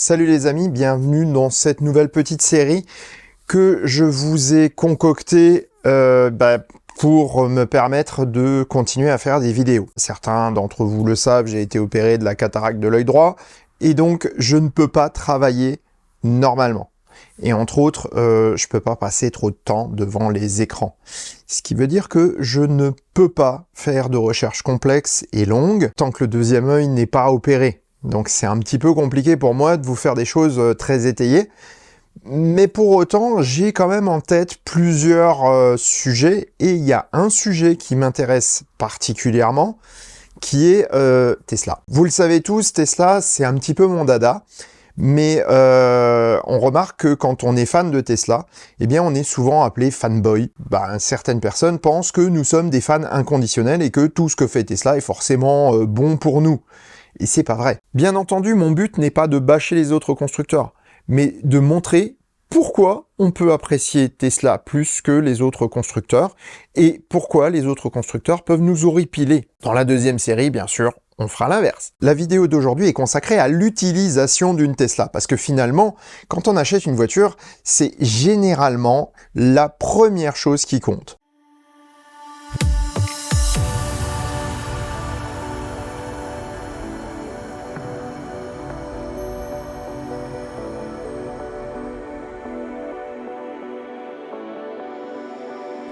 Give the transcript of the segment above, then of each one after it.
Salut les amis, bienvenue dans cette nouvelle petite série que je vous ai concoctée pour me permettre de continuer à faire des vidéos. Certains d'entre vous le savent, j'ai été opéré de la cataracte de l'œil droit et donc je ne peux pas travailler normalement. Et entre autres, je peux pas passer trop de temps devant les écrans. Ce qui veut dire que je ne peux pas faire de recherche complexe et longue tant que le deuxième œil n'est pas opéré. Donc c'est un petit peu compliqué pour moi de vous faire des choses très étayées. Mais pour autant, j'ai quand même en tête plusieurs sujets. Et il y a un sujet qui m'intéresse particulièrement, qui est Tesla. Vous le savez tous, Tesla, c'est un petit peu mon dada. Mais on remarque que quand on est fan de Tesla, eh bien on est souvent appelé fanboy. Certaines personnes pensent que nous sommes des fans inconditionnels et que tout ce que fait Tesla est forcément bon pour nous. Et c'est pas vrai. Bien entendu, mon but n'est pas de bâcher les autres constructeurs, mais de montrer pourquoi on peut apprécier Tesla plus que les autres constructeurs et pourquoi les autres constructeurs peuvent nous horripiler. Dans la deuxième série, bien sûr, on fera l'inverse. La vidéo d'aujourd'hui est consacrée à l'utilisation d'une Tesla, parce que finalement, quand on achète une voiture, c'est généralement la première chose qui compte.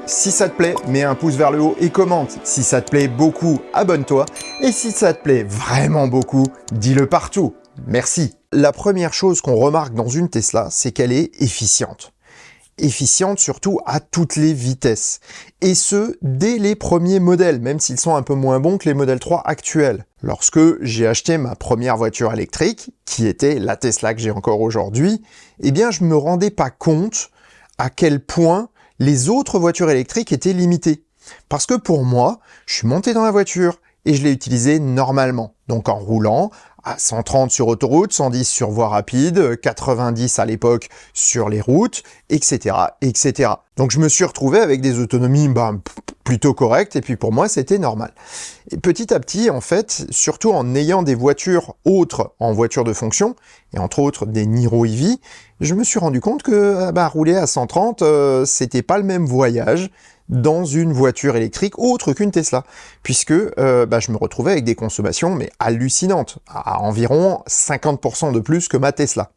Si ça te plaît, mets un pouce vers le haut et commente. Si ça te plaît beaucoup, abonne-toi. Et si ça te plaît vraiment beaucoup, dis-le partout. Merci. La première chose qu'on remarque dans une Tesla, c'est qu'elle est efficiente. Efficiente surtout à toutes les vitesses. Et ce, dès les premiers modèles, même s'ils sont un peu moins bons que les modèles 3 actuels. Lorsque j'ai acheté ma première voiture électrique, qui était la Tesla que j'ai encore aujourd'hui, eh bien je me rendais pas compte à quel point les autres voitures électriques étaient limitées. Parce que pour moi, je suis monté dans la voiture et je l'ai utilisée normalement. Donc en roulant à 130 sur autoroute, 110 sur voie rapide, 90 à l'époque sur les routes, etc., etc. Donc je me suis retrouvé avec des autonomies plutôt correctes et puis pour moi c'était normal. Et petit à petit, en fait, surtout en ayant des voitures autres en voiture de fonction, et entre autres des Niro EV, je me suis rendu compte que rouler à 130, c'était pas le même voyage dans une voiture électrique autre qu'une Tesla, puisque je me retrouvais avec des consommations mais hallucinantes, à environ 50% de plus que ma Tesla.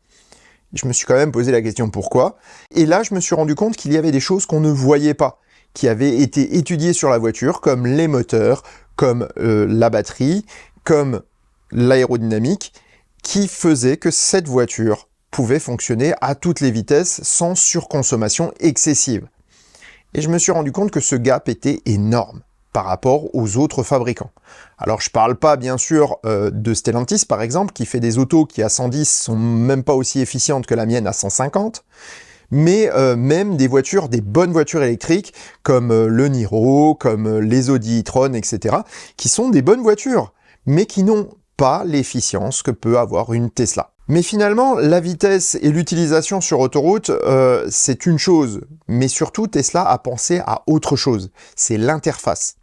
Je me suis quand même posé la question pourquoi, et là je me suis rendu compte qu'il y avait des choses qu'on ne voyait pas, qui avaient été étudiées sur la voiture, comme les moteurs, comme la batterie, comme l'aérodynamique, qui faisaient que cette voiture pouvait fonctionner à toutes les vitesses sans surconsommation excessive. Et je me suis rendu compte que ce gap était énorme par rapport aux autres fabricants. Alors je parle pas bien sûr de Stellantis par exemple, qui fait des autos qui à 110 sont même pas aussi efficientes que la mienne à 150, mais même des voitures, des bonnes voitures électriques comme le Niro, comme les Audi e-tron, etc., qui sont des bonnes voitures, mais qui n'ont pas l'efficience que peut avoir une Tesla. Mais finalement, la vitesse et l'utilisation sur autoroute, c'est une chose. Mais surtout, Tesla a pensé à autre chose. C'est l'interface.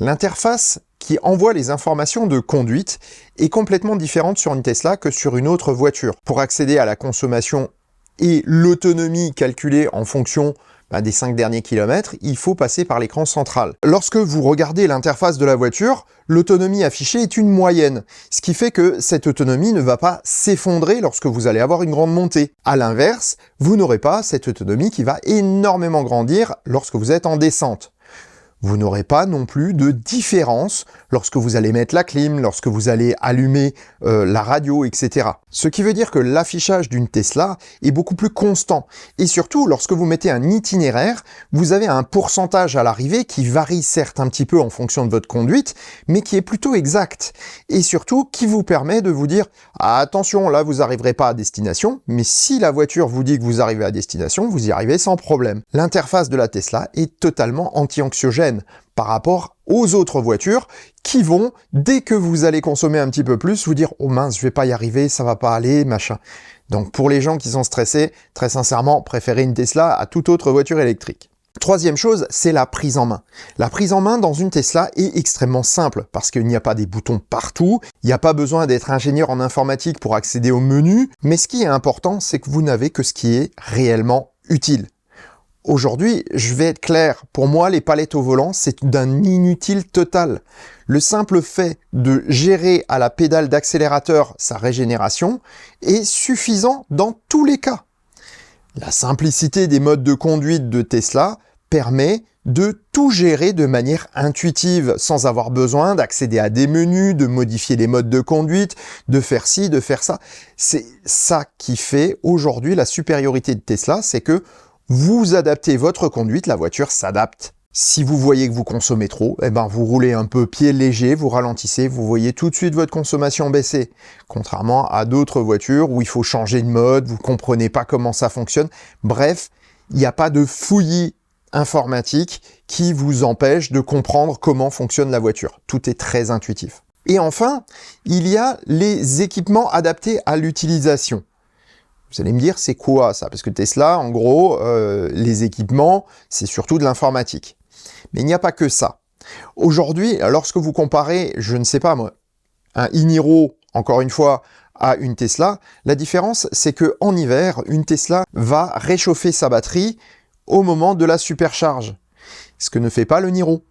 L'interface qui envoie les informations de conduite est complètement différente sur une Tesla que sur une autre voiture. Pour accéder à la consommation et l'autonomie calculée en fonction des 5 derniers kilomètres, il faut passer par l'écran central. Lorsque vous regardez l'interface de la voiture, l'autonomie affichée est une moyenne, ce qui fait que cette autonomie ne va pas s'effondrer lorsque vous allez avoir une grande montée. À l'inverse, vous n'aurez pas cette autonomie qui va énormément grandir lorsque vous êtes en descente. Vous n'aurez pas non plus de différence lorsque vous allez mettre la clim, lorsque vous allez allumer la radio, etc. Ce qui veut dire que l'affichage d'une Tesla est beaucoup plus constant. Et surtout, lorsque vous mettez un itinéraire, vous avez un pourcentage à l'arrivée qui varie certes un petit peu en fonction de votre conduite, mais qui est plutôt exact. Et surtout, qui vous permet de vous dire « Ah, attention, là, vous n'arriverez pas à destination, mais si la voiture vous dit que vous arrivez à destination, vous y arrivez sans problème. » L'interface de la Tesla est totalement anti-anxiogène par rapport aux autres voitures qui vont, dès que vous allez consommer un petit peu plus, vous dire « Oh mince, je vais pas y arriver, ça va pas aller, machin ». Donc pour les gens qui sont stressés, très sincèrement, préférez une Tesla à toute autre voiture électrique. Troisième chose, c'est la prise en main. La prise en main dans une Tesla est extrêmement simple parce qu'il n'y a pas des boutons partout, il n'y a pas besoin d'être ingénieur en informatique pour accéder au menu, mais ce qui est important, c'est que vous n'avez que ce qui est réellement utile. Aujourd'hui, je vais être clair, pour moi, les palettes au volant, c'est d'un inutile total. Le simple fait de gérer à la pédale d'accélérateur sa régénération est suffisant dans tous les cas. La simplicité des modes de conduite de Tesla permet de tout gérer de manière intuitive, sans avoir besoin d'accéder à des menus, de modifier les modes de conduite, de faire ci, de faire ça. C'est ça qui fait aujourd'hui la supériorité de Tesla, c'est que vous adaptez votre conduite, la voiture s'adapte. Si vous voyez que vous consommez trop, vous roulez un peu pied léger, vous ralentissez, vous voyez tout de suite votre consommation baisser. Contrairement à d'autres voitures où il faut changer de mode, vous comprenez pas comment ça fonctionne. Bref, il n'y a pas de fouillis informatique qui vous empêche de comprendre comment fonctionne la voiture. Tout est très intuitif. Et enfin, il y a les équipements adaptés à l'utilisation. Vous allez me dire, c'est quoi ça? Parce que Tesla, en gros, les équipements, c'est surtout de l'informatique. Mais il n'y a pas que ça. Aujourd'hui, lorsque vous comparez, je ne sais pas moi, un e-Niro, encore une fois, à une Tesla, la différence, c'est que en hiver, une Tesla va réchauffer sa batterie au moment de la supercharge. Ce que ne fait pas le Niro.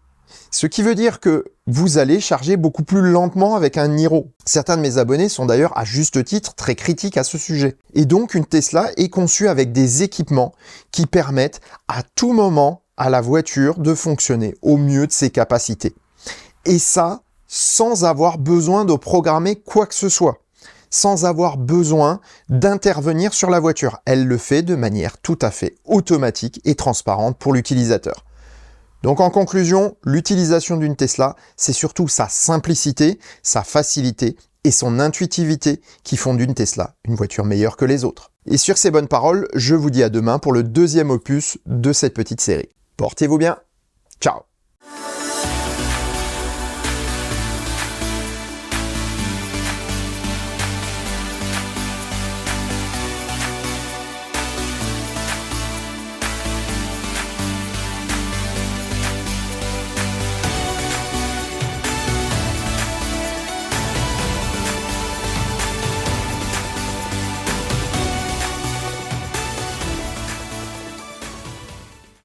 Ce qui veut dire que vous allez charger beaucoup plus lentement avec un Niro. Certains de mes abonnés sont d'ailleurs à juste titre très critiques à ce sujet. Et donc une Tesla est conçue avec des équipements qui permettent à tout moment à la voiture de fonctionner au mieux de ses capacités. Et ça, sans avoir besoin de programmer quoi que ce soit. Sans avoir besoin d'intervenir sur la voiture. Elle le fait de manière tout à fait automatique et transparente pour l'utilisateur. Donc en conclusion, l'utilisation d'une Tesla, c'est surtout sa simplicité, sa facilité et son intuitivité qui font d'une Tesla une voiture meilleure que les autres. Et sur ces bonnes paroles, je vous dis à demain pour le deuxième opus de cette petite série. Portez-vous bien, ciao!